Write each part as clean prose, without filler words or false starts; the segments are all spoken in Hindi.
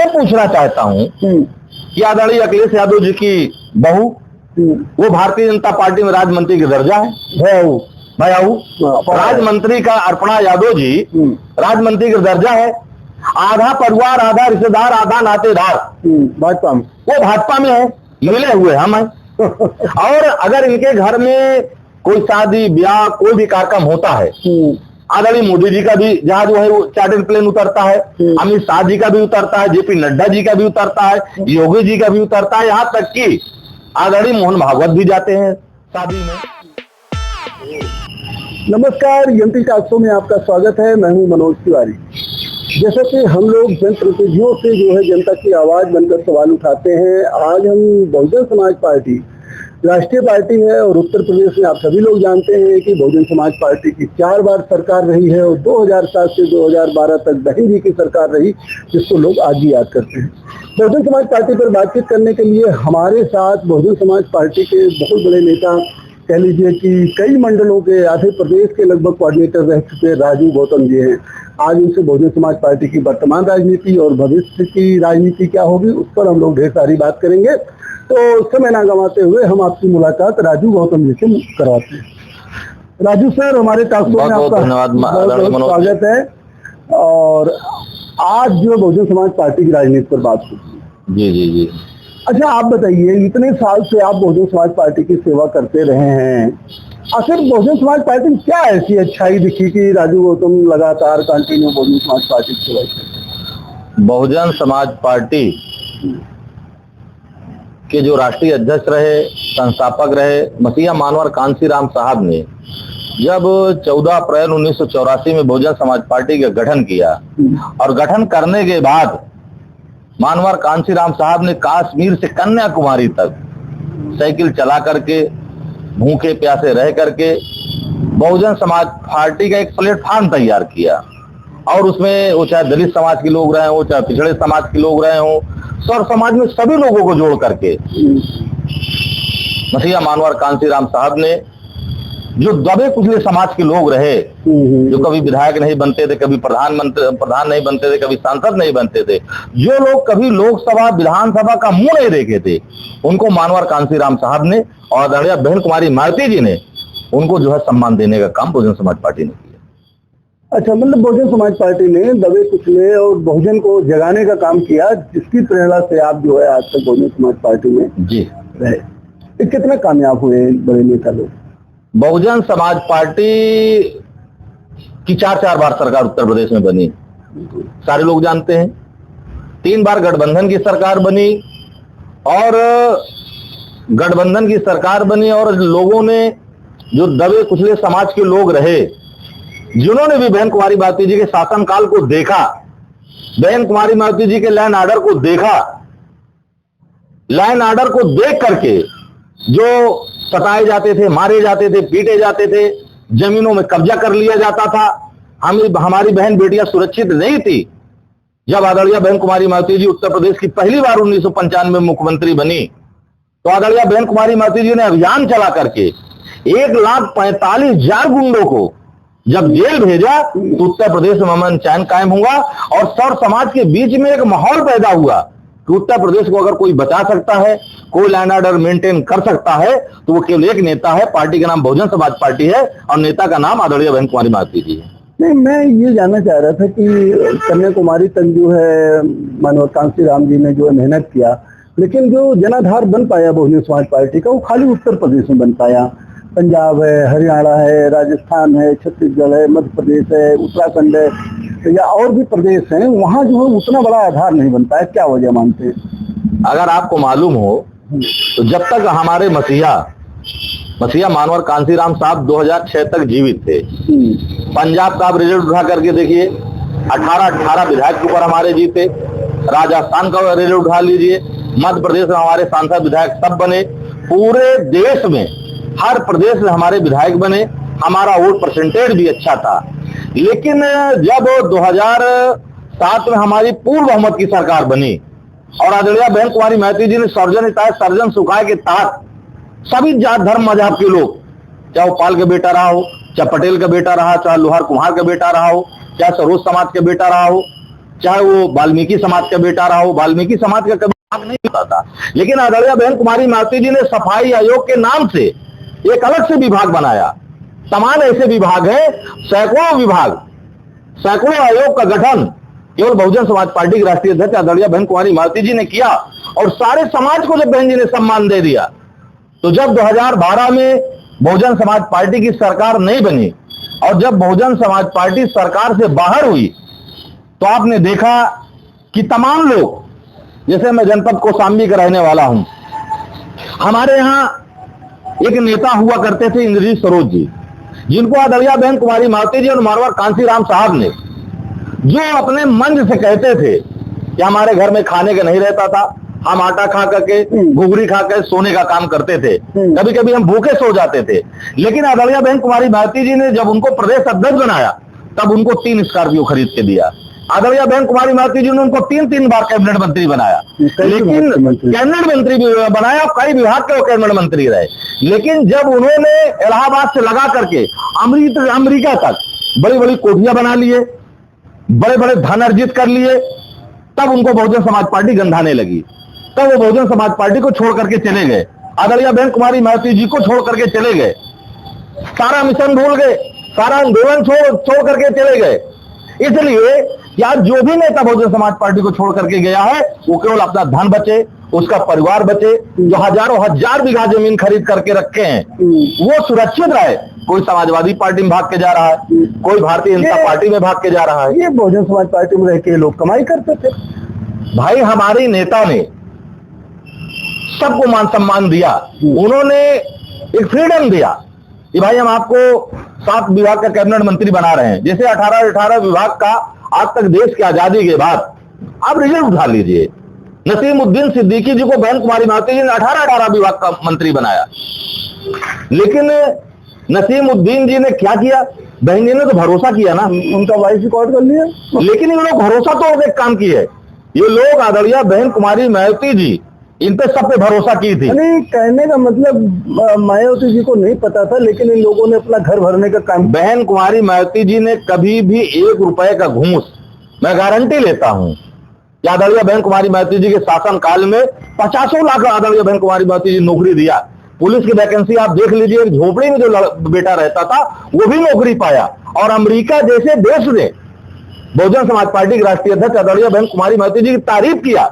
मैं पूछना चाहता हूँ कि आदरणीय अखिलेश यादव जी की बहू वो भारतीय जनता पार्टी में राज्य मंत्री का दर्जा है भयाऊ राज्य मंत्री का अर्पणा यादव जी राज्य मंत्री का दर्जा है। आधा परिवार, आधा रिश्तेदार, आधा नातेदार भाजपा में, वो भाजपा में है, मिले हुए हम हैं। और अगर इनके घर में कोई शादी ब्याह कोई भी कार्यक्रम होता है, आदरणीय मोदी जी का भी जहां जो है वो चार्टर्ड प्लेन उतरता है, अमित शाह जी का भी उतरता है, जेपी नड्डा जी का भी उतरता है, योगी जी का भी उतरता है, यहाँ तक कि आदरणीय मोहन भागवत भी जाते हैं शादी में। नमस्कार, एमपी टॉक शो में आपका स्वागत है। मैं हूं मनोज तिवारी। जैसा कि हम लोग जनप्रतिनिधियों से जो है जनता की आवाज बनकर सवाल उठाते हैं, आज हम बहुजन समाज पार्टी राष्ट्रीय पार्टी है और उत्तर प्रदेश में आप सभी लोग जानते हैं कि बहुजन समाज पार्टी की 4 बार सरकार रही है और 2007 से 2012 तक बहन जी की सरकार रही, जिसको लोग आज भी याद करते हैं। बहुजन समाज पार्टी पर बातचीत करने के लिए हमारे साथ बहुजन समाज पार्टी के बहुत बड़े नेता, कह लीजिए कि कई मंडलों के, आधे प्रदेश के लगभग कोऑर्डिनेटर रह चुके राजू गौतम जी हैं। आज उनसे बहुजन समाज पार्टी की वर्तमान राजनीति और भविष्य की राजनीति क्या होगी उस पर हम लोग ढेर सारी बात करेंगे। तो समय ना गंवाते हुए हम आपकी मुलाकात राजू गौतम जी से करवाते हैं। राजू सर, हमारे टॉक शो में आपका बहुत स्वागत है। और आज जो बहुजन समाज पार्टी की राजनीति पर बात होगी। जी। अच्छा, आप बताइए, इतने साल से आप बहुजन समाज पार्टी की सेवा करते रहे हैं, आखिर बहुजन समाज पार्टी में क्या ऐसी अच्छाई दिखी कि राजू गौतम लगातार कंटिन्यू बहुजन समाज पार्टी की सेवा करते? बहुजन समाज पार्टी के जो राष्ट्रीय अध्यक्ष रहे, संस्थापक रहे, मसीहा मानवर कांसीराम साहब ने जब 14 अप्रैल 1984 में बहुजन समाज पार्टी का गठन किया और गठन करने के बाद मानवर कांसीराम साहब ने कश्मीर से कन्याकुमारी तक साइकिल चला करके, भूखे प्यासे रह करके बहुजन समाज पार्टी का एक प्लेटफॉर्म तैयार किया। और उसमें वो चाहे दलित समाज के लोग रहे हो, चाहे पिछड़े समाज के लोग रहे हो, सर समाज में सभी लोगों को जोड़ करके मसीहा मानवर कांसीराम साहब ने जो दबे कुचले समाज के लोग रहे, जो कभी विधायक नहीं बनते थे, कभी प्रधान नहीं बनते थे, कभी सांसद नहीं बनते थे, जो लोग कभी लोकसभा विधानसभा का मुंह नहीं देखे थे, उनको मानवर कांसीराम साहब ने और आदरणीय बहन कुमारी मालती जी ने उनको जो है सम्मान देने का काम बहुजन समाज पार्टी ने किया। अच्छा, मतलब बहुजन समाज पार्टी ने दबे कुचले और बहुजन को जगाने का काम किया, जिसकी प्रेरणा से आप जो है आज तक बहुजन समाज पार्टी में जी रहे। कितने कामयाब हुए बड़े नेता लोग? बहुजन समाज पार्टी की 4 बार सरकार उत्तर प्रदेश में बनी, सारे लोग जानते हैं। 3 बार गठबंधन की सरकार बनी और गठबंधन की सरकार बनी और लोगों ने जो दबे कुचले समाज के लोग रहे, जिन्होंने भी बहन कुमारी मालती जी के शासनकाल को देखा, बहन कुमारी मालती जी के लैंड ऑर्डर को देखा, लैंड ऑर्डर को देख करके जो सताए जाते थे, मारे जाते थे, पीटे जाते थे, जमीनों में कब्जा कर लिया जाता था, हमारी बहन बेटियां सुरक्षित नहीं थी। जब आदरणीय बहन कुमारी मालती जी उत्तर प्रदेश की पहली बार 1995 में मुख्यमंत्री बनी, तो आदरणीय बहन कुमारी मालती जी ने अभियान चला करके 1,45,000 गुंडों को जब जेल भेजा, तो उत्तर प्रदेश में अमन चैन कायम हुआ और सर समाज के बीच में एक माहौल पैदा हुआ कि उत्तर प्रदेश को अगर कोई बचा सकता है, कोई लैंड ऑर्डर मेंटेन कर सकता है, तो वो केवल एक नेता है। पार्टी का नाम बहुजन समाज पार्टी है और नेता का नाम आदरणीय बहन कुमारी मालती जी है। नहीं, मैं ये जानना चाह रहा था कि कन्याकुमारी तक जो है मानवर कांसीराम जी ने जो है मेहनत किया, लेकिन जो जनाधार बन पाया बहुजन समाज पार्टी का, वो खाली उत्तर प्रदेश में बन पाया। पंजाब है, हरियाणा है, राजस्थान है, छत्तीसगढ़ है, मध्य प्रदेश है, उत्तराखंड है, या और भी प्रदेश हैं, वहाँ जो है उतना बड़ा आधार नहीं बन पाया। क्या वजह मानते हैं? अगर आपको मालूम हो तो जब तक हमारे मसीहा मानवर कांसीराम साहब 2006 तक जीवित थे, पंजाब का आप रिजल्ट उठा करके देखिए, 18 विधायक के ऊपर हमारे जीते। राजस्थान का रिजल्ट उठा लीजिए, मध्य प्रदेश में हमारे सांसद विधायक सब बने। पूरे देश में हर प्रदेश में हमारे विधायक बने, हमारा वोट परसेंटेज भी अच्छा था। लेकिन जब 2007 में हमारी पूर्ण बहुमत की सरकार बनी और आदरणीय बहन कुमारी मालती जी ने सर्जन सुखाए के तहत सभी जात धर्म मजहब के लोग, चाहे वो पाल का बेटा रहा हो, चाहे पटेल का बेटा रहा, चाहे लोहार कुम्हार का बेटा रहा हो, चाहे सरोज समाज का बेटा रहा हो, चाहे वो वाल्मीकि समाज का बेटा रहा हो, वाल्मीकि समाज का कभी भाग नहीं होता था। लेकिन आदरणीय बहन कुमारी मायावती जी ने सफाई आयोग के नाम से एक अलग से विभाग बनाया। तमाम ऐसे विभाग हैं, सैकड़ों विभाग, सैकड़ों आयोग का गठन केवल बहुजन समाज पार्टी की राष्ट्रीय अध्यक्ष आदरणीय बहन कुमारी मायावती जी ने किया। और सारे समाज को जब बहन जी ने सम्मान दे दिया, तो जब 2012 में बहुजन समाज पार्टी की सरकार नहीं बनी और जब बहुजन समाज पार्टी सरकार से बाहर हुई, तो आपने देखा कि तमाम लोग, जैसे मैं जनपद कौशाम्बी का रहने वाला हूं, हमारे यहां एक नेता हुआ करते थे इंद्रजीत सरोज जी, जिनको आदरणीय बहन कुमारी मायावती जी और मारवाड़ कांसीराम साहब ने जो अपने मंच से कहते थे कि हमारे घर में खाने का नहीं रहता था, हम आटा खा करके, घुघरी खा कर सोने का काम करते थे, कभी कभी हम भूखे सो जाते थे। लेकिन आदरणीय बहन कुमारी मायावती जी ने जब उनको प्रदेश अध्यक्ष बनाया, तब उनको 3 स्कॉर्पियो खरीद के दिया। आदरणीय बहन कुमारी मायावती जी ने उनको 3-3 बार कैबिनेट मंत्री बनाया, लेकिन कैबिनेट मंत्री भी बनाया, कई विभाग के वो कैबिनेट मंत्री रहे। लेकिन जब उन्होंने इलाहाबाद से लगा करके अमेरिका तक बड़ी बड़ी कोठियां बना लिए, बड़े बड़े धन अर्जित कर लिए, तब उनको बहुजन समाज पार्टी गंधाने लगी। तब वो बहुजन समाज पार्टी को छोड़ करके चले गए, आदरणीय बहन कुमारी मायावती जी को छोड़ करके चले गए, सारा मिशन भूल गए, सारा आंदोलन छोड़ करके चले गए। इसलिए कि आज जो भी नेता बहुजन समाज पार्टी को छोड़ करके गया है, वो केवल अपना धन बचे, उसका परिवार बचे, जो हजारों हजार बीघा जमीन खरीद करके रखे हैं वो सुरक्षित रहे। कोई समाजवादी पार्टी में भाग के जा रहा है, कोई भारतीय जनता पार्टी में भाग के जा रहा है। ये बहुजन समाज पार्टी में रह के लोग कमाई करते थे। भाई हमारे नेता ने सबको मान सम्मान दिया, उन्होंने एक फ्रीडम दिया कि भाई हम आपको 7 विभाग का कैबिनेट मंत्री बना रहे हैं। जैसे 18 विभाग का आज तक देश की आजादी के बाद आप रिजल्ट उठा लीजिए। नसीमुद्दीन सिद्दीकी जी को बहन कुमारी मायावती जी ने 18 विभाग का मंत्री बनाया। लेकिन नसीमुद्दीन जी ने क्या किया, बहन जी ने तो भरोसा किया ना, उनका वॉइस रिकॉर्ड कर लिया। लेकिन ये लोग भरोसा तोड़ के काम किए। ये लोग आदरणीय बहन कुमारी मायावती जी, इन पे सब पे भरोसा की थी। नहीं, कहने का मतलब मायावती जी को नहीं पता था, लेकिन इन लोगों ने अपना घर भरने का काम। बहन कुमारी मायावती जी ने कभी भी 1 रुपए का घूस, मैं गारंटी लेता हूं कि आदरणीय बहन कुमारी मायावती जी के शासन काल में 50 लाख आदरणीय बहन कुमारी मायावती जी नौकरी दिया। पुलिस की वैकेंसी आप देख लीजिए, एक झोपड़ी में जो बेटा रहता था वो भी नौकरी पाया। और अमेरिका जैसे देश ने बहुजन समाज पार्टी की राष्ट्रीय अध्यक्ष आदरणीय बहन कुमारी मायावती जी की तारीफ किया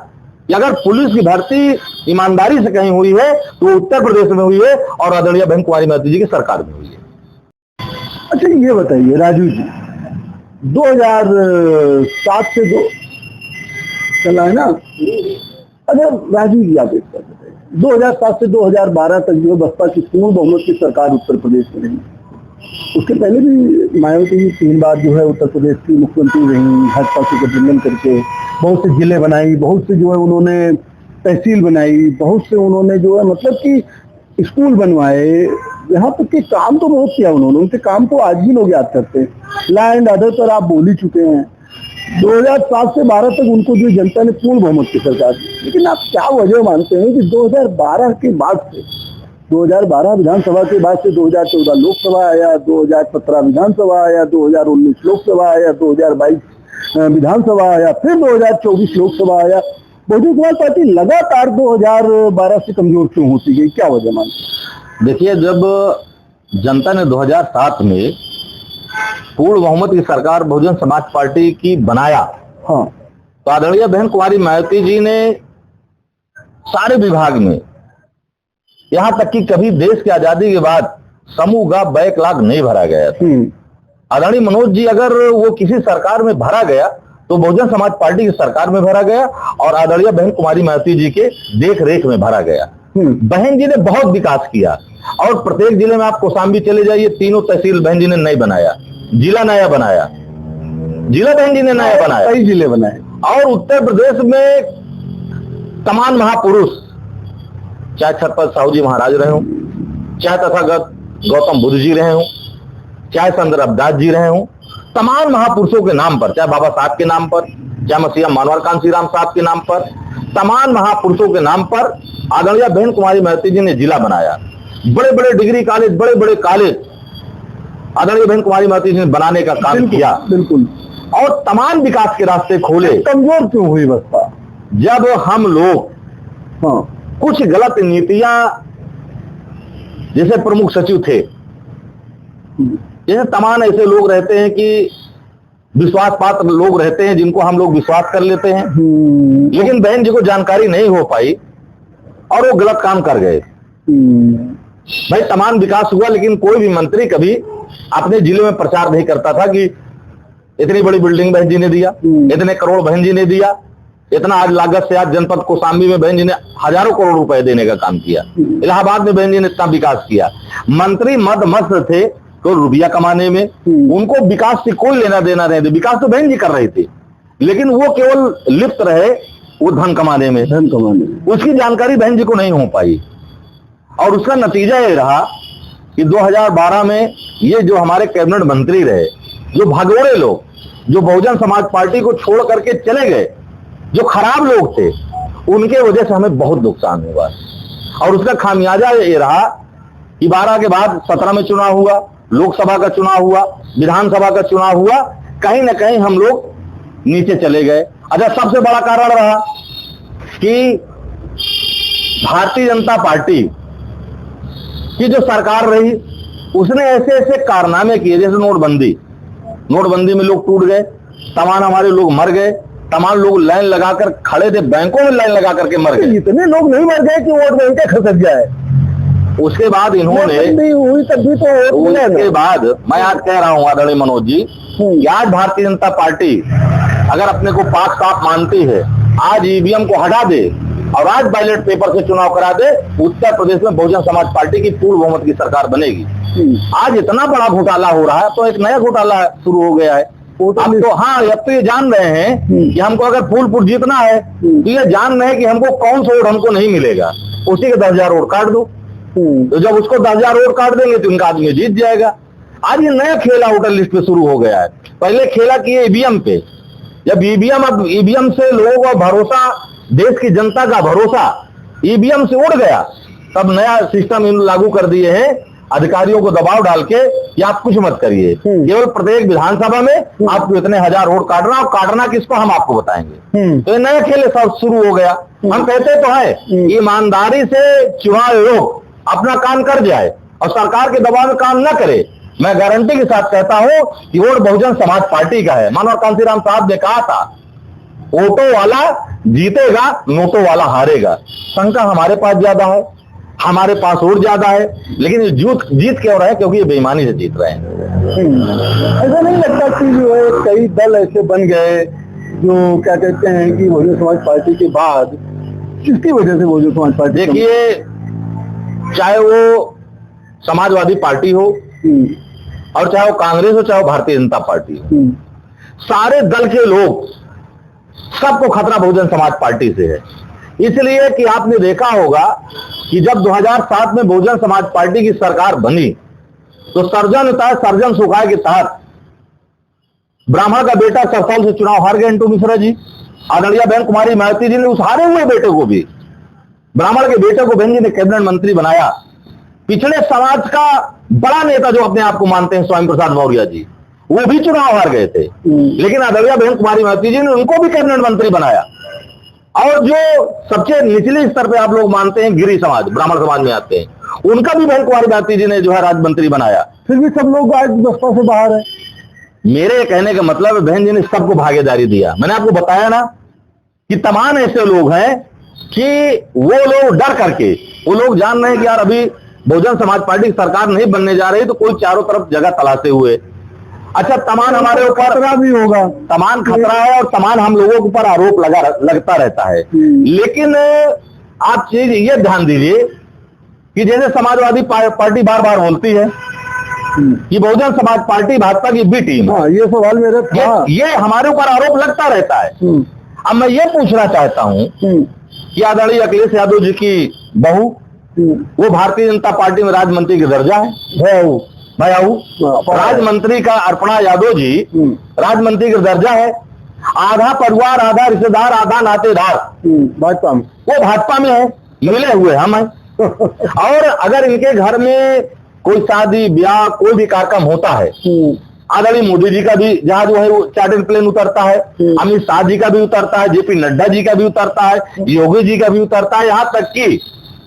कि अगर पुलिस की भर्ती ईमानदारी से कहीं हुई है तो उत्तर प्रदेश में हुई है और आदरणीय बहन कुमारी मायावती जी की सरकार में हुई है। अच्छा ये बताइए राजू जी, 2007 से चला है ना। अच्छा राजू जी आप एक बात बताइए, 2007 से 2012 तक जो बसपा की पूर्ण बहुमत की सरकार उत्तर प्रदेश में रही। उसके पहले भी मायावती जी 3 बार जो है उत्तर प्रदेश की मुख्यमंत्री रही, भाजपा से गठबंधन करके बहुत से जिले बनाई, बहुत से जो है उन्होंने तहसील बनाई, बहुत से उन्होंने जो है मतलब कि स्कूल बनवाए, यहाँ तक कि काम तो बहुत किया उन्होंने। उनके काम को आज भी लोग याद करते हैं। लॉ एंड ऑर्डर पर आप बोल ही चुके हैं। 2007 से 12 तक उनको जो जनता ने पूर्ण बहुमत की सरकार दी। लेकिन आप क्या वजह मानते हैं कि 2012 के बाद से, 2012 विधानसभा के बाद से 2014 लोकसभा आया, 2017 विधानसभा आया, 2019 लोकसभा आया, 2022 विधानसभा आया, फिर 2024 लोकसभा आया, बहुजन समाज पार्टी लगातार 2012 से कमजोर क्यों होती गई, क्या वजह मानते हैं? देखिए, जब जनता ने 2007 में पूर्ण बहुमत की सरकार बहुजन समाज पार्टी की बनाया, हाँ, तो आदरणीय बहन कुमारी मायावती जी ने सारे विभाग में, यहां तक कि कभी देश की आजादी के बाद समूह का बैकलॉग नहीं भरा गया था। आदरणीय मनोज जी, अगर वो किसी सरकार में भरा गया तो बहुजन समाज पार्टी की सरकार में भरा गया और आदरणीय बहन कुमारी मायावती जी के देख रेख में भरा गया। बहन जी ने बहुत विकास किया और प्रत्येक जिले में आप कौशाम्बी चले जाइए, 3 तहसील बहन जी ने नहीं बनाया, जिला नया बनाया, जिला बहन जी ने नया बनाया, कई जिले बनाए। और उत्तर प्रदेश में तमाम महापुरुष, चाहे छत्रपति साहू जी महाराज रहे हों, चाहे तथागत गौतम बुद्ध जी रहे हों, चाहे संत रविदास जी रहे हों, तमाम महापुरुषों के नाम पर, चाहे बाबा साहब के नाम पर, चाहे मसीहा मारवाड़ कांसीराम साहब के नाम पर, तमाम महापुरुषों के नाम पर आदरणीय बहन कुमारी मायावती जी ने जिला बनाया। बड़े बड़े डिग्री कॉलेज, बड़े बड़े कॉलेज आदरणीय बहन कुमारी मायावती जी ने बनाने का काम किया। बिल्कुल। और तमाम विकास के रास्ते खोले। कमजोर क्यों हुई बसपा? जब हम लोग कुछ गलत नीतियां, जैसे प्रमुख सचिव थे, जैसे तमाम ऐसे लोग रहते हैं कि विश्वास पात्र लोग रहते हैं जिनको हम लोग विश्वास कर लेते हैं, लेकिन बहन जी को जानकारी नहीं हो पाई और वो गलत काम कर गए। भाई तमाम विकास हुआ, लेकिन कोई भी मंत्री कभी अपने जिले में प्रचार नहीं करता था कि इतनी बड़ी बिल्डिंग बहन जी ने दिया, इतने करोड़ बहन जी ने दिया, इतना आज लागत से आज जनपद कौशाम्बी में बहन जी ने हजारों करोड़ रुपए देने का काम किया, इलाहाबाद में बहन जी ने इतना विकास किया। मंत्री मद मस्त थे तो रुपया कमाने में, उनको विकास से कोई लेना देना नहीं थे। विकास तो बहन जी कर रहे थे, लेकिन वो केवल लिप्त रहे वो धन कमाने में। उसकी जानकारी बहन जी को नहीं हो पाई और उसका नतीजा ये रहा कि 2012 में ये जो हमारे कैबिनेट मंत्री रहे, जो भगोड़े लोग, जो बहुजन समाज पार्टी को छोड़ करके चले गए, जो खराब लोग थे, उनके वजह से हमें बहुत नुकसान हुआ। और उसका खामियाजा ये रहा कि 12 के बाद 17 में चुनाव हुआ, लोकसभा का चुनाव हुआ, विधानसभा का चुनाव हुआ, कहीं ना कहीं हम लोग नीचे चले गए। अच्छा, सबसे बड़ा कारण रहा कि भारतीय जनता पार्टी की जो सरकार रही उसने ऐसे ऐसे कारनामे किए, जैसे नोटबंदी में लोग टूट गए, तमाम हमारे लोग मर गए, तमाम लोग लाइन लगाकर खड़े थे, बैंकों में लाइन लगा करके मर गए। इतने लोग नहीं मर गए कि वोट बैंक खसक जाए। उसके बाद इन्होंने हुई तब भी तो उसके बाद मैं आज कह रहा हूं आदरणीय मनोज जी कि आज भारतीय जनता पार्टी अगर अपने को पाक साफ मानती है, आज ईवीएम को हटा दे और आज बैलेट पेपर से चुनाव करा दे, उत्तर प्रदेश में बहुजन समाज पार्टी की पूर्ण बहुमत की सरकार बनेगी। आज इतना बड़ा घोटाला हो रहा है तो एक नया घोटाला शुरू हो गया है। अब तो हाँ, अब तो ये जान रहे हैं कि हमको अगर फूलपुर जीतना है तो ये जान रहे हैं कि हमको कौन सा वोट हमको नहीं मिलेगा, उसी के 10,000 वोट काट दो। तो जब उसको 10,000 वोट काट देंगे तो उनका आदमी जीत जाएगा। आज ये नया खेला वोटर लिस्ट पे शुरू हो गया है। पहले खेला किए ईवीएम पे, जब अब ईवीएम से लोगों का भरोसा, देश की जनता का भरोसा ईवीएम से उड़ गया, तब नया सिस्टम इन लागू कर दिए हैं, अधिकारियों को दबाव डाल के कि आप कुछ मत करिए, केवल प्रत्येक विधानसभा में आपको इतने 1000 वोट काटना, और काटना किसको हम आपको बताएंगे। तो ये नया खेल सब शुरू हो गया। हम कहते तो है ईमानदारी से चुनाव आयोग अपना काम कर जाए और सरकार के दबाव में काम न करे। मैं गारंटी के साथ कहता हूं कि वोट बहुजन समाज पार्टी का है। मनोहर कांतिराम साहब ने कहा था, वोटों वाला जीतेगा, नोटों वाला हारेगा। संख्या हमारे पास ज्यादा है, हमारे पास और ज्यादा है, लेकिन जीत क्यों रहे? क्योंकि ये बेईमानी से जीत रहे हैं। ऐसा नहीं लगता कि जो है कई दल ऐसे बन गए जो क्या कहते हैं कि बहुजन समाज पार्टी के बाद किसकी वजह से बहुजन समाज पार्टी? देखिए, चाहे वो समाजवादी पार्टी हो और चाहे वो कांग्रेस हो, चाहे वो भारतीय जनता पार्टी हो, सारे दल के लोग, सबको खतरा बहुजन समाज पार्टी से है। इसलिए कि आपने देखा होगा कि जब 2007 में बहुजन समाज पार्टी की सरकार बनी तो सर्जन सुखाए के तहत ब्राह्मण का बेटा सरसौल से चुनाव हार गए इंटू मिश्रा जी। आदरणीय बहन कुमारी मायावती जी ने उस हारे हुए बेटे को भी, ब्राह्मण के बेटे को बहन जी ने कैबिनेट मंत्री बनाया। पिछड़े समाज का बड़ा नेता जो अपने आप को मानते हैं स्वामी प्रसाद मौर्य जी, वो भी चुनाव हार गए थे, लेकिन आदरणीय बहन कुमारी मायावती जी ने उनको भी कैबिनेट मंत्री बनाया। और जो सबसे निचले स्तर पे आप लोग मानते हैं गिरी समाज, ब्राह्मण समाज में आते हैं, उनका भी बहन कुमारी मायावती जी ने जो है राज्य मंत्री बनाया। फिर भी सब लोग आज बसपा से बाहर है। मेरे कहने का मतलब है बहन जी ने सबको भागीदारी दिया। मैंने आपको बताया ना कि तमाम ऐसे लोग हैं कि वो लोग डर करके, वो लोग जान रहे हैं कि यार अभी बहुजन समाज पार्टी की सरकार नहीं बनने जा रही, तो कोई चारों तरफ जगह तलाशे हुए। अच्छा, तमाम हमारे ऊपर खतरा भी होगा, तमाम खतरा है और तमाम हम लोगों के ऊपर आरोप लगता रहता है। लेकिन आप चीज ये ध्यान दीजिए कि जैसे समाजवादी पार्टी बार बार बोलती है कि बहुजन समाज पार्टी भाजपा की बी टीम है। ये सवाल मेरा था, ये हमारे ऊपर आरोप लगता रहता है। अब मैं ये पूछना चाहता हूं कि आदरणीय अखिलेश यादव जी की बहू, वो भारतीय जनता पार्टी में राज्य मंत्री का दर्जा है, राज्य मंत्री का अर्पणा यादव जी राज्य मंत्री का दर्जा है। आधा परिवार, आधा रिश्तेदार, आधा नातेदार भाजपा में, वो भाजपा में है, मिले हुए हम हैं। और अगर इनके घर में कोई शादी ब्याह कोई भी कार्यक्रम होता है आदरणीय मोदी जी का भी जहां जो है वो चार्टर्ड प्लेन उतरता है, अमित शाह जी का भी उतरता है, जेपी नड्डा जी का भी उतरता है, योगी जी का भी उतरता है, यहाँ तक कि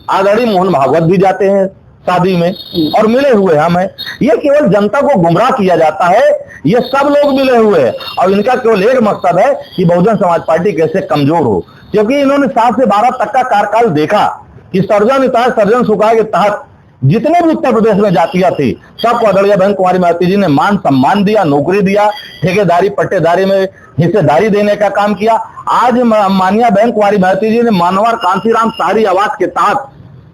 आदरणीय मोहन भागवत भी जाते हैं शादी में और मिले हुए हम हैं। ये केवल जनता को गुमराह किया जाता है, ये सब लोग मिले हुए हैं और इनका केवल एक मकसद है कि बहुजन समाज पार्टी कैसे कमजोर हो, क्योंकि इन्होंने 7 से 12 तक का कार्यकाल देखा कि सर्जन सुखाए के तहत जितने भी उत्तर प्रदेश में जातियां थी सबको आदरणीय बहन कुमारी मायावती जी ने मान सम्मान दिया, नौकरी दिया, ठेकेदारी पट्टेदारी में हिस्सेदारी देने का काम किया। आज माननीय बहन कुमारी मायावती जी ने मानवर कांसीराम शहरी आवास के तहत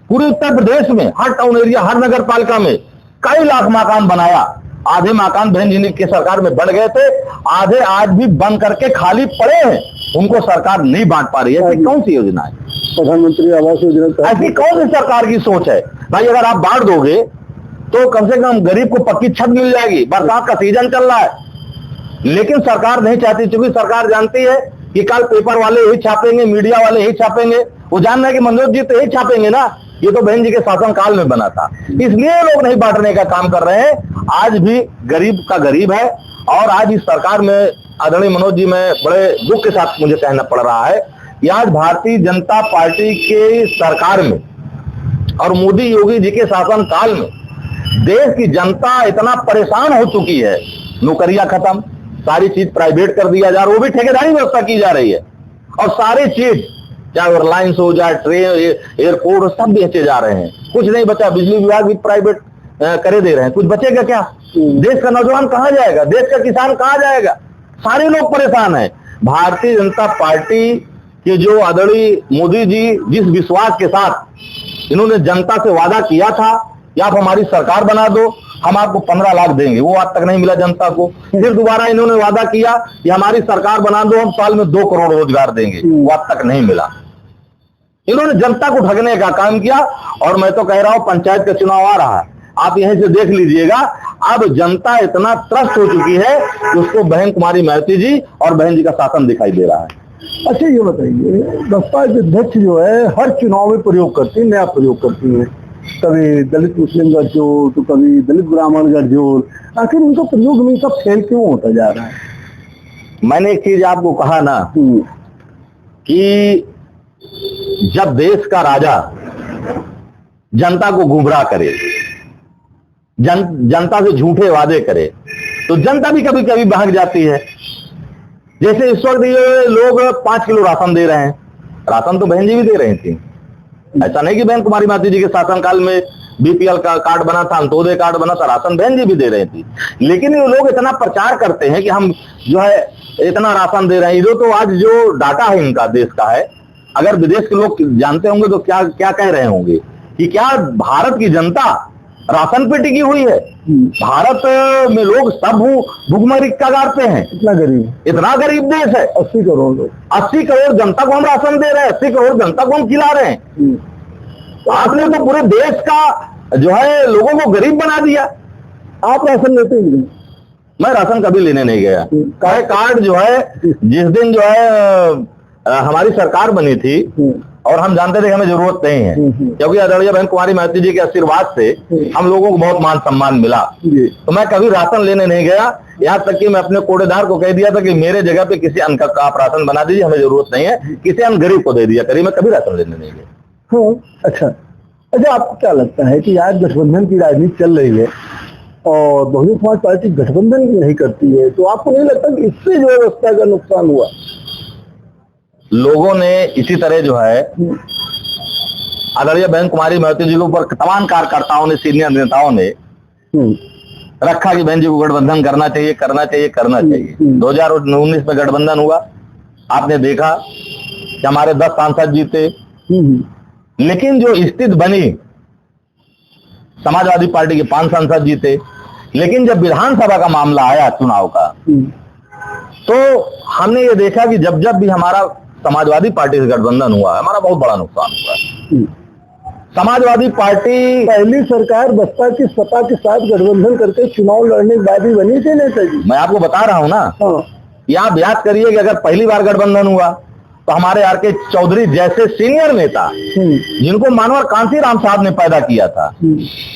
पूरे उत्तर प्रदेश में हर टाउन एरिया, हर नगर पालिका में कई लाख मकान बनाया। आधे मकान बहन जी के सरकार में बन गए थे, आधे आज भी बन करके खाली पड़े हैं, उनको सरकार नहीं बांट पा रही है। ऐसी कौन सी योजना है? प्रधानमंत्री आवास योजना ऐसी कौन सी सरकार की सोच है भाई? अगर आप बांट दोगे तो कम से कम गरीब को पक्की छत मिल जाएगी, बरसात का सीजन चल रहा है, लेकिन सरकार नहीं चाहती, क्योंकि सरकार जानती है कि कल पेपर वाले यही छापेंगे, मीडिया वाले यही छापेंगे, वो जान रहे हैं कि मनोज जी तो यही छापेंगे ना, ये तो बहन जी के शासनकाल में बना था, इसलिए लोग नहीं बांटने का काम कर रहे हैं। आज भी गरीब का गरीब है और आज इस सरकार में आदरणीय मनोज जी में बड़े दुख के साथ मुझे कहना पड़ रहा है कि आज भारतीय जनता पार्टी के सरकार में और मोदी योगी जी के शासनकाल में देश की जनता इतना परेशान हो चुकी है, नौकरियां खत्म, सारी चीज प्राइवेट कर दिया जा रहा है, वो भी ठेकेदारी व्यवस्था की जा रही है और सारी चीज चाहे एयरलाइंस हो, चाहे ट्रेन, एयरपोर्ट, सब बेचे जा रहे हैं, कुछ नहीं बचा। बिजली विभाग भी प्राइवेट करे दे रहे हैं, कुछ बचेगा क्या? देश का नौजवान कहां जाएगा? देश का किसान कहां जाएगा? सारे लोग परेशान हैं। भारतीय जनता पार्टी के जो आदरणीय मोदी जी जिस विश्वास के साथ इन्होंने जनता से वादा किया था कि आप हमारी सरकार बना दो, हम आपको 15 लाख देंगे, वो आज तक नहीं मिला जनता को। फिर दोबारा इन्होंने वादा किया कि हमारी सरकार बना दो, हम साल में 2 करोड़ रोजगार देंगे, वो आज तक नहीं मिला। इन्होंने जनता को ठगने का काम किया और मैं तो कह रहा हूं पंचायत का चुनाव आ रहा है, आप यहीं से देख लीजिएगा, अब जनता इतना त्रस्त हो चुकी है कि उसको बहन कुमारी मायावती जी और बहन जी का शासन दिखाई दे रहा है। अच्छा ये बताइए, बसपा के अध्यक्ष जो है हर चुनाव में प्रयोग करती है, नया प्रयोग करती है, कभी दलित मुस्लिम गठजोड़ तो कभी दलित ब्राह्मण गठजोड़, आखिर उनका प्रयोग हमेशा फेल क्यों होता जा रहा है? मैंने एक चीज आपको कहा ना कि जब देश का राजा जनता को गुमराह करे, जनता से झूठे वादे करे, तो जनता भी कभी कभी बहक जाती है। जैसे इस वक्त ये लोग 5 किलो राशन दे रहे हैं, राशन तो बहन जी भी दे रही थी, ऐसा नहीं कि बहन कुमारी मायावती जी के शासनकाल में बीपीएल का कार्ड बना था, अंत्योदय कार्ड बना था, राशन बहन जी भी दे रही थी, लेकिन ये लोग इतना प्रचार करते हैं कि हम जो है इतना राशन दे रहे हैं। ये तो आज जो डाटा है इनका देश का है, अगर विदेश के लोग जानते होंगे तो क्या क्या कह रहे होंगे कि क्या भारत की जनता राशन पे टिकी हुई है? भारत में लोग सब भूखमरी कगार पे हैं, इतना गरीब देश है। 80 करोड़ लोग, 80 करोड़ जनता को हम राशन दे रहे हैं, 80 करोड़ जनता को हम खिला रहे हैं। आपने तो पूरे देश का जो है लोगों को गरीब बना दिया। आप राशन लेते हैं? मैं राशन कभी लेने नहीं गया। कार्ड जो है जिस दिन जो है हमारी सरकार बनी थी और हम जानते थे कि हमें जरूरत नहीं है, क्योंकि आदरणीय बहन कुमारी मायावती जी के आशीर्वाद से हम लोगों को बहुत मान सम्मान मिला, तो मैं कभी राशन लेने नहीं गया। यहाँ तक कि मैं अपने कोडेदार को कह दिया था कि मेरे जगह पे किसी अन्य का आप राशन बना दीजिए, हमें जरूरत नहीं है, किसी अन्य गरीब को दे दिया करिए, मैं कभी राशन लेने नहीं गया। अच्छा, आपको क्या लगता है कि आज गठबंधन की राजनीति चल रही है और बहुजन समाज पार्टी गठबंधन की नहीं करती है, तो आपको नहीं लगता कि इससे जो व्यवस्था का नुकसान हुआ? लोगों ने इसी तरह जो है आदरणीय बहन कुमारी मायावती जी के ऊपर तमाम कार्यकर्ताओं ने, सीनियर नेताओं ने रखा कि बहन जी को गठबंधन करना चाहिए, करना चाहिए, करना चाहिए। 2019 में गठबंधन हुआ, आपने देखा कि हमारे 10 सांसद जीते, लेकिन जो स्थिति बनी, समाजवादी पार्टी के 5 सांसद जीते, लेकिन जब विधानसभा का मामला आया चुनाव का, तो हमने ये देखा कि जब जब भी हमारा समाजवादी पार्टी से गठबंधन हुआ, हमारा बहुत बड़ा नुकसान हुआ। समाजवादी पार्टी पहली सरकार बसपा की सपा के साथ गठबंधन करके चुनाव लड़ने के बाद ही बनी थी नेता जी। मैं आपको बता रहा हूं ना, आप याद करिए कि अगर पहली बार गठबंधन हुआ तो हमारे आर के चौधरी जैसे सीनियर नेता, जिनको मानवर कांसीराम साहब ने पैदा किया था,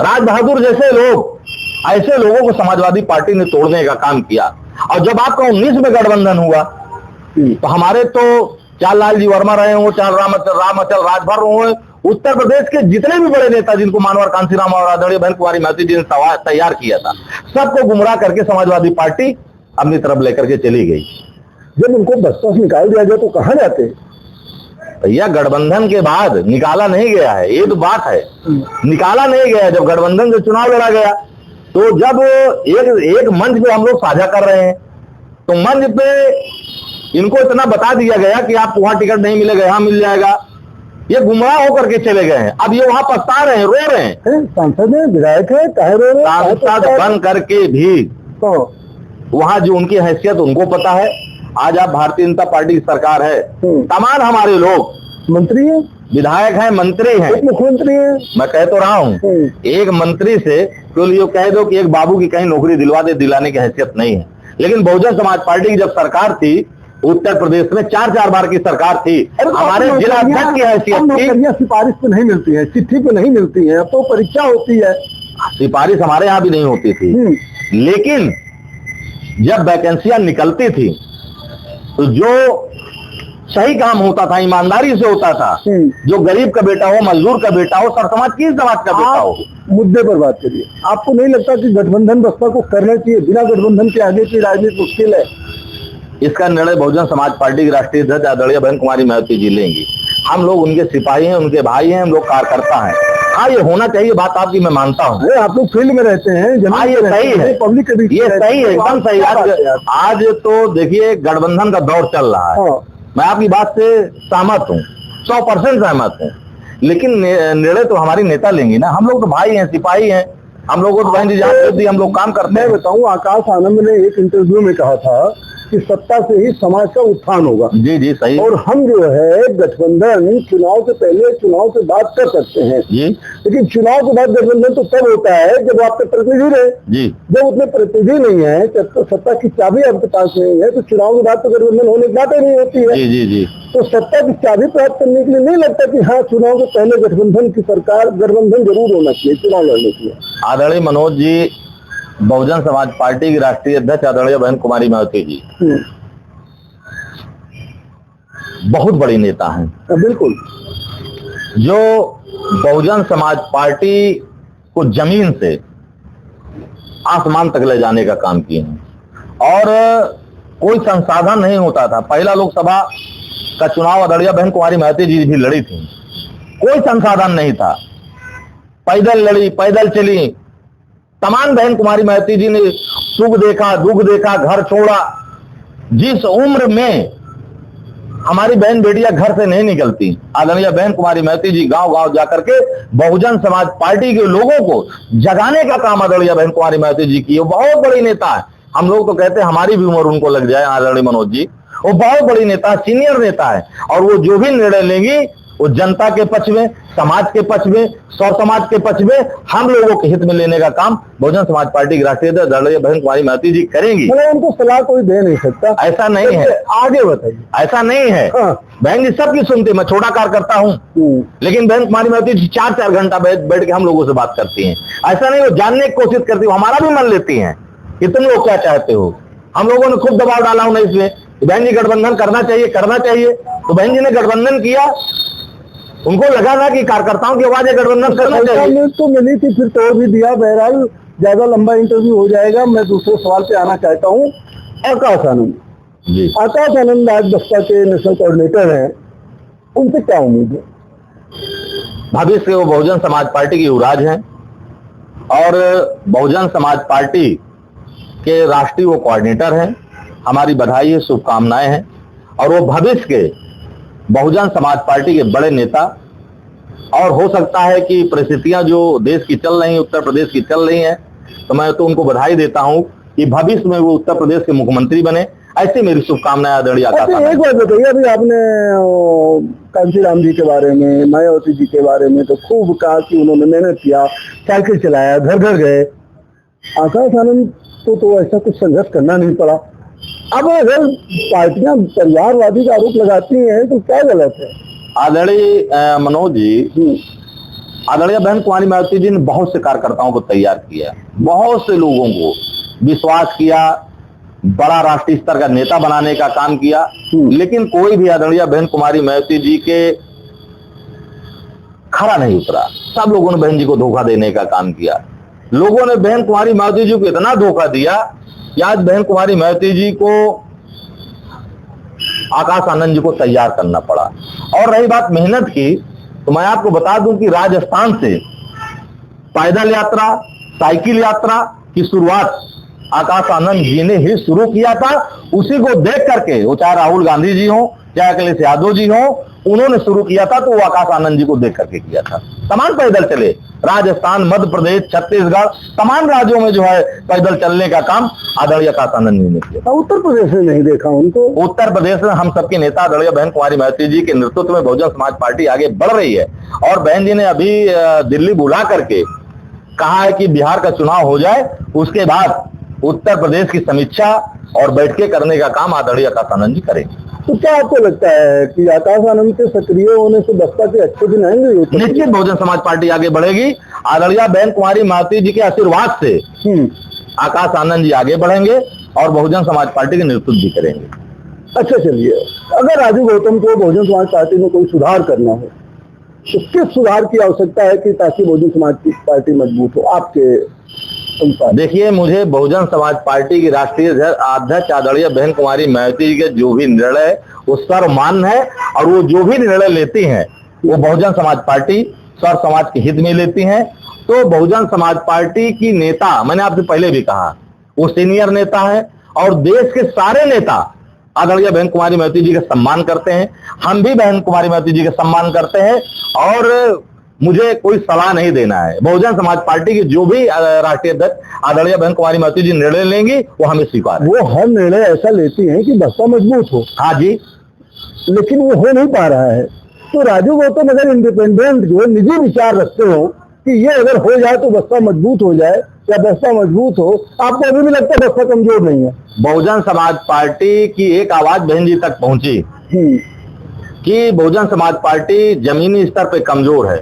राज बहादुर जैसे लोग, ऐसे लोगों को समाजवादी पार्टी ने तोड़ने का काम किया। और जब आपका 19 में गठबंधन हुआ तो हमारे तो चार लालजी वर्मा रहे हो, चार रामअचल राजभर हो, उत्तर प्रदेश के जितने भी बड़े नेता जिनको मानवर कांसीराम और आदरणीय बहन कुमारी महतो जी ने तैयार किया था, सबको गुमराह करके समाजवादी पार्टी अपनी तरफ लेकर के चली गई। जब उनको बसपा से निकाल दिया गया तो कहां जाते? भैया गठबंधन के बाद निकाला नहीं गया है, ये तो बात है, निकाला नहीं गया। जब गठबंधन से चुनाव लड़ा गया तो जब एक मंच पे हम लोग साझा कर रहे हैं तो मंच पे इनको इतना बता दिया गया कि आप वहां टिकट नहीं मिलेगा, यहां मिल जाएगा, ये गुमराह होकर के चले गए हैं। अब ये वहां पछता रहे हैं, रो रहे हैं। सांसद है, विधायक है, कहे रो रहे हैं? सांसद बन करके भी तो वहां जो उनकी हैसियत उनको पता है। आज आप भारतीय जनता पार्टी की सरकार है, तमाम हमारे लोग मंत्री है, विधायक हैं, मंत्री हैं, मुख्यमंत्री है। मैं कह तो रहा हूं, एक मंत्री से केवल ये कह दो कि एक बाबू की कहीं नौकरी दिलवा दे, दिलाने की हैसियत नहीं है। लेकिन बहुजन समाज पार्टी की जब सरकार थी उत्तर प्रदेश में, 4 बार की सरकार थी, हमारे जिला अध्यक्ष की हैसियत थी। सिफारिश पे नहीं मिलती है, चिट्ठी पे नहीं मिलती है, अब तो परीक्षा होती है। सिफारिश हमारे यहाँ भी नहीं होती थी, लेकिन जब वैकेंसियां निकलती थी तो जो सही काम होता था, ईमानदारी से होता था, जो गरीब का बेटा हो, मजदूर का बेटा हो, सर समाज की समाज का बेटा हो। मुद्दे पर बात करिए, आपको नहीं लगता कि गठबंधन बसपा को करना चाहिए? बिना गठबंधन के आगे की राजनीति मुश्किल है। इसका निर्णय बहुजन समाज पार्टी की राष्ट्रीय अध्यक्ष आदरणीय बहन कुमारी महतो जी लेंगी। हम लोग उनके सिपाही हैं, उनके भाई हैं, हम लोग कार्यकर्ता हैं। हाँ, ये होना चाहिए, बात आपकी मैं मानता हूँ। आप लोग फील्ड में रहते हैं, हाँ, ये सही है, पब्लिक के बीच ये सही है, एकदम सही। आज तो देखिए गठबंधन का दौर चल रहा है, मैं आपकी बात से सहमत हूँ, 100% सहमत हूँ। लेकिन निर्णय तो हमारी नेता लेंगी ना, हम लोग तो भाई हैं, सिपाही हैं, हम लोगों को बहन जी जहाँ हम लोग काम करते हैं। मैं बताऊँ, आकाश आनंद ने एक इंटरव्यू में कहा था कि सत्ता से ही समाज का उत्थान होगा। जी जी सही। और हम जो है गठबंधन चुनाव से पहले, चुनाव से बात कर सकते हैं जी, लेकिन चुनाव के बाद गठबंधन तो तब होता है जब आपके प्रतिनिधि रहे जी। जब उतने प्रतिनिधि नहीं है, जब तो सत्ता की चाबी आपके पास नहीं है, तो चुनाव के बाद तो गठबंधन होने की बात ही नहीं होती है। जी जी जी। तो सत्ता की चाबी प्राप्त करने के लिए नहीं लगता कि हाँ, चुनाव के पहले गठबंधन की सरकार, गठबंधन जरूर होना चाहिए चुनाव लड़ने के लिए? आदरणीय मनोज जी, बहुजन समाज पार्टी की राष्ट्रीय अध्यक्ष आदरणीय बहन कुमारी महतो जी बहुत बड़ी नेता हैं। बिल्कुल, जो बहुजन समाज पार्टी को जमीन से आसमान तक ले जाने का काम किए हैं। और कोई संसाधन नहीं होता था, पहला लोकसभा का चुनाव आदरणीय बहन कुमारी महतो जी भी लड़ी थी, कोई संसाधन नहीं था, पैदल लड़ी, पैदल चली। तमाम बहन कुमारी महतो जी ने सुख देखा, दुख देखा, घर छोड़ा। जिस उम्र में हमारी बहन बेटियां घर से नहीं निकलती, आदरणीय बहन कुमारी महतो जी गांव गांव जाकर के बहुजन समाज पार्टी के लोगों को जगाने का काम आदरणीय बहन कुमारी महतो जी की। वो बहुत बड़ी नेता है, हम लोग तो कहते हैं हमारी भी उम्र उनको लग जाए। आदरणीय मनोज जी वो बहुत बड़ी नेता, सीनियर नेता है, और वो जो भी निर्णय लेंगी वो जनता के पक्ष में, समाज के पक्ष में, सौ समाज के पक्ष में, हम लोगों के हित में लेने का काम बहुजन समाज पार्टी की राष्ट्रीय अध्यक्ष आदरणीय बहन कुमारी महतो जी करेंगी। उनको सलाह कोई दे नहीं सकता, ऐसा नहीं है। आगे बताइए। ऐसा नहीं है, बहन जी सबकी सुनती, मैं छोटा कार्यकर्ता हूँ, लेकिन बहन कुमारी महतो जी 4-4 घंटा बैठ के हम लोगों से बात करती हैं। ऐसा नहीं, वो जानने की कोशिश करती है, हमारा भी मन लेती है कि तुम लोग क्या चाहते हो। हम लोगों ने खूब दबाव डाला उन्हें इसमें, बहन जी गठबंधन करना चाहिए, करना चाहिए। तो बहन जी ने गठबंधन किया, उनको लगा ना कि कार्यकर्ताओं की आवाज गठबंधन करना चाहिए, तो मिली थी, फिर तोड़ भी दिया। बहरहाल ज्यादा लंबा इंटरव्यू हो जाएगा, मैं दूसरे सवाल पे आना चाहता हूँ। आकाश आनंद जी, आकाश आनंद आज बसपा के नेशनल कोऑर्डिनेटर हैं, उनसे क्या उम्मीद है? भविष्य से वो बहुजन समाज पार्टी की युवराज हैं और बहुजन समाज पार्टी के राष्ट्रीय वो कोऑर्डिनेटर हैं। हमारी बधाई है, शुभकामनाएं हैं, और वो भविष्य के बहुजन समाज पार्टी के बड़े नेता। और हो सकता है कि परिस्थितियां जो देश की चल रही हैं, उत्तर प्रदेश की चल रही हैं, तो मैं तो उनको बधाई देता हूं कि भविष्य में वो उत्तर प्रदेश के मुख्यमंत्री बने। ऐसी मेरी शुभकामनाएं आदरणीय आकाश। एक बात बताइए, अभी आपने कांसीराम जी के बारे में, मायावती जी के बारे में तो खूब कहा कि उन्होंने मेहनत किया, साइकिल चलाया, घर घर गए। आकाश आनंद तो ऐसा कुछ संघर्ष करना नहीं पड़ा। अब अगर पार्टियां परिवारवादी का आरोप लगाती हैं तो क्या गलत है? आदरणीय मनोज जी, आदरणीय बहन कुमारी मायावती जी ने बहुत से कार्यकर्ताओं को तैयार किया, बहुत से लोगों को विश्वास किया, बड़ा राष्ट्रीय स्तर का नेता बनाने का काम किया, लेकिन कोई भी आदरणीय बहन कुमारी मायावती जी के खरा नहीं उतरा। सब लोगों ने बहन जी को धोखा देने का काम किया। लोगों ने बहन कुमारी मायावती जी को इतना धोखा दिया कि आज बहन कुमारी मायावती जी को आकाश आनंद जी को तैयार करना पड़ा। और रही बात मेहनत की, तो मैं आपको बता दूं कि राजस्थान से पैदल यात्रा, साइकिल यात्रा की शुरुआत आकाश आनंद जी ने ही शुरू किया था। उसी को देख करके, वो चाहे राहुल गांधी जी हो, चाहे अखिलेश यादव जी हो, उन्होंने शुरू किया था, तो वो आकाश आनंद जी को देख करके किया था। तमाम पैदल चले, राजस्थान, मध्य प्रदेश, छत्तीसगढ़, तमाम राज्यों में जो है पैदल चलने का काम आदरणीय आकाश आनंद जी ने किया। उत्तर प्रदेश में नहीं देखा उनको। उत्तर प्रदेश में हम सबके नेता आदरणीय बहन कुमारी मायावती जी के नेतृत्व में बहुजन समाज पार्टी आगे बढ़ रही है। और बहन जी ने अभी दिल्ली बुला करके कहा है कि बिहार का चुनाव हो जाए, उसके बाद उत्तर प्रदेश की समीक्षा और बैठकें करने का काम आदरणीय आकाश आनंद जी करेंगे। तो क्या आपको लगता है कि आकाश आनंद के सक्रिय होने से बसपा के अच्छे दिन आएंगे? निश्चित बहुजन समाज पार्टी आगे बढ़ेगी। आदरणीय बहन कुमारी मायावती जी के आशीर्वाद से आकाश आनंद जी आगे बढ़ेंगे और बहुजन समाज पार्टी के नेतृत्व भी करेंगे। अच्छा, चलिए, अगर राजू गौतम को बहुजन समाज पार्टी में कोई सुधार करना हो तो किस सुधार की आवश्यकता है कि ताकि बहुजन समाज की पार्टी मजबूत हो आपके अनुसार? देखिए, मुझे बहुजन समाज पार्टी की राष्ट्रीय अध्यक्ष आदरणीय बहन कुमारी मायावती जी के जो भी निर्णय उस पर मान्य है, और वो जो भी निर्णय लेती हैं वो बहुजन समाज पार्टी सर्व समाज के हित में लेती हैं। तो बहुजन समाज पार्टी की नेता, मैंने आपसे पहले भी कहा, वो सीनियर नेता है और देश के सारे नेता आदरणीय बहन कुमारी मायावती जी का सम्मान करते हैं। हम भी बहन कुमारी मायावती जी का सम्मान करते हैं और मुझे कोई सलाह नहीं देना है। बहुजन समाज पार्टी की जो भी राष्ट्रीय अध्यक्ष आदरणीय बहन कुमारी मायावती जी निर्णय लेंगी वो हमें स्वीकार है। वो हर निर्णय ऐसा लेती हैं कि बसपा मजबूत हो। हाँ जी, लेकिन वो हो नहीं पा रहा है। तो राजू गौतम अगर इंडिपेंडेंट जो निजी विचार रखते हो कि ये अगर हो जाए तो बसपा मजबूत हो जाए या बसपा मजबूत हो, आपको अभी भी लगता है बसपा कमजोर नहीं है? बहुजन समाज पार्टी की एक आवाज बहन जी तक पहुंची कि बहुजन समाज पार्टी जमीनी स्तर पे कमजोर है।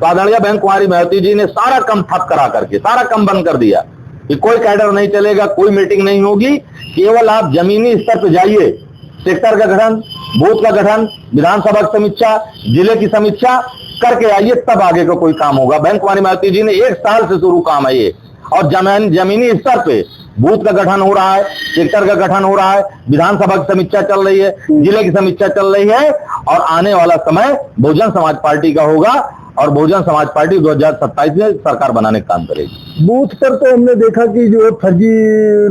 तो आदरणीय बहन कुमारी मायावती जी ने सारा काम ठप करा करके सारा काम बंद कर दिया कि कोई कैडर नहीं चलेगा, कोई मीटिंग नहीं होगी, केवल आप जमीनी स्तर पे जाइए, सेक्टर का गठन, बूथ का गठन, विधानसभा की समीक्षा, जिले की समीक्षा करके आइए, तब आगे का कोई काम होगा। बहन कुमारी मायावती जी ने 1 साल से शुरू काम है ये, और जमीनी स्तर पे बूथ का गठन हो रहा है, सेक्टर का गठन हो रहा है, विधानसभा की समीक्षा चल रही है, जिले की समीक्षा चल रही है, और आने वाला समय बहुजन समाज पार्टी का होगा और बहुजन समाज पार्टी 2027 में सरकार बनाने का काम करेगी। बूथ पर तो हमने देखा कि जो फर्जी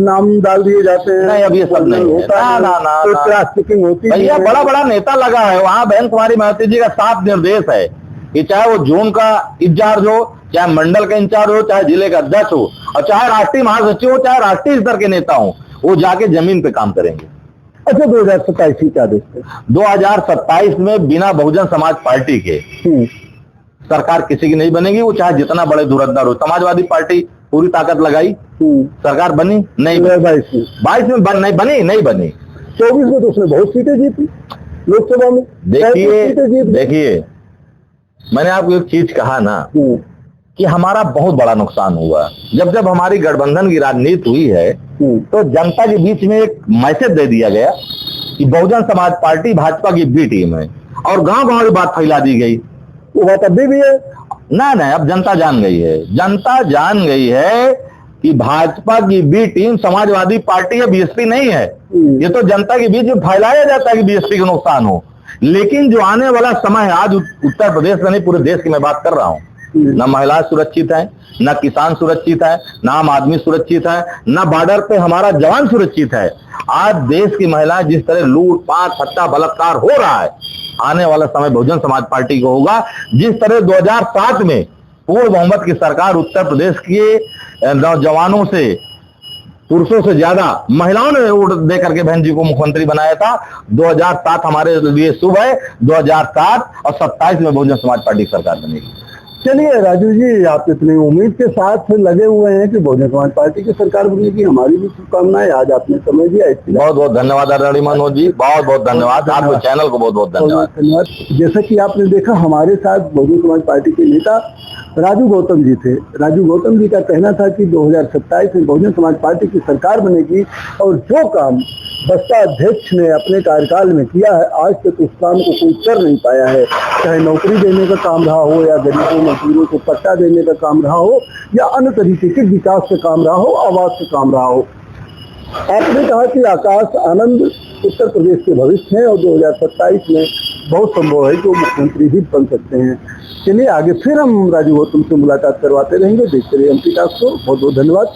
नाम डाल दिए जाते हैं। नहीं, अब ये सब नहीं होता है। ना तो क्रॉस चेकिंग होती है। भैया, बड़ा बड़ा नेता लगा है वहाँ। बहन कुमारी मायावती जी का साफ निर्देश है कि चाहे वो जोन का इंचार्ज हो, चाहे मंडल का इंचार्ज हो, चाहे जिले का अध्यक्ष हो, और चाहे राष्ट्रीय महासचिव हो, चाहे राष्ट्रीय स्तर के नेता हो, वो जाके जमीन पे काम करेंगे। अच्छा, 2027 की क्या देखते हैं? 2027 में बिना बहुजन समाज पार्टी के सरकार किसी की नहीं बनेगी। वो चाहे जितना बड़े धुरंधर हो। समाजवादी पार्टी पूरी ताकत लगाई, सरकार बनी नहीं, 22 में नहीं बनी। 24 में तो उसने बहुत सीटें जीती लोकसभा में। देखिए, मैंने आपको एक चीज कहा ना कि हमारा बहुत बड़ा नुकसान हुआ। जब हमारी गठबंधन की राजनीति हुई है तो जनता के बीच में एक मैसेज दे दिया गया कि बहुजन समाज पार्टी भाजपा की बी टीम है, और गांव-गांव ये बात फैला दी गई। वो बात अभी भी है ना? अब जनता जान गई है। जनता जान गई है कि भाजपा की बी टीम समाजवादी पार्टी है, बीएसपी नहीं है। ये तो जनता के बीच में फैलाया जाता है कि बीएसपी का नुकसान हो, लेकिन जो आने वाला समय है, आज उत्तर प्रदेश में नहीं पूरे देश की मैं बात कर रहा हूँ, न महिला सुरक्षित है, न किसान सुरक्षित है, न आम आदमी सुरक्षित है, न बॉर्डर पे हमारा जवान सुरक्षित है। आज देश की महिला जिस तरह लूटपाट, हत्या, बलात्कार हो रहा है, आने वाला समय बहुजन समाज पार्टी को होगा। जिस तरह 2007 में पूर्ण बहुमत की सरकार उत्तर प्रदेश के नौजवानों से, पुरुषों से ज्यादा महिलाओं ने वोट दे करके बहन जी को मुख्यमंत्री बनाया था। 2007 हमारे लिए शुभ है। 2007 और 27 में बहुजन समाज पार्टी की सरकार बनेगी। चलिए राजू जी, आप इतनी उम्मीद के साथ लगे हुए हैं कि बहुजन समाज पार्टी की सरकार बनेगी, हमारी भी शुभकामनाएं। आज आपने समय दिया, इसलिए बहुत बहुत धन्यवाद आदरणीय मनोज जी, बहुत बहुत धन्यवाद। आपके चैनल को बहुत बहुत धन्यवाद। जैसा कि आपने देखा, हमारे साथ बहुजन समाज पार्टी के नेता राजू गौतम जी थे। राजू गौतम जी का कहना था कि 2027 में बहुजन समाज पार्टी की सरकार बनेगी और जो काम बसपा अध्यक्ष ने अपने कार्यकाल में किया है आज तक उस काम को कोई कर नहीं पाया है, चाहे नौकरी देने का काम रहा हो या गरीबों मजदूरों को पट्टा देने का काम रहा हो या अन्य तरीके के विकास का काम रहा हो, आवास का काम रहा हो। आपने कहा कि आकाश आनंद उत्तर प्रदेश के भविष्य हैं और 2027 में बहुत संभव है कि वो मुख्यमंत्री भी बन सकते हैं। चलिए आगे फिर हम राजू गौतम से मुलाकात करवाते रहेंगे। देखते रहिए एमपी टॉक्स को। बहुत बहुत धन्यवाद।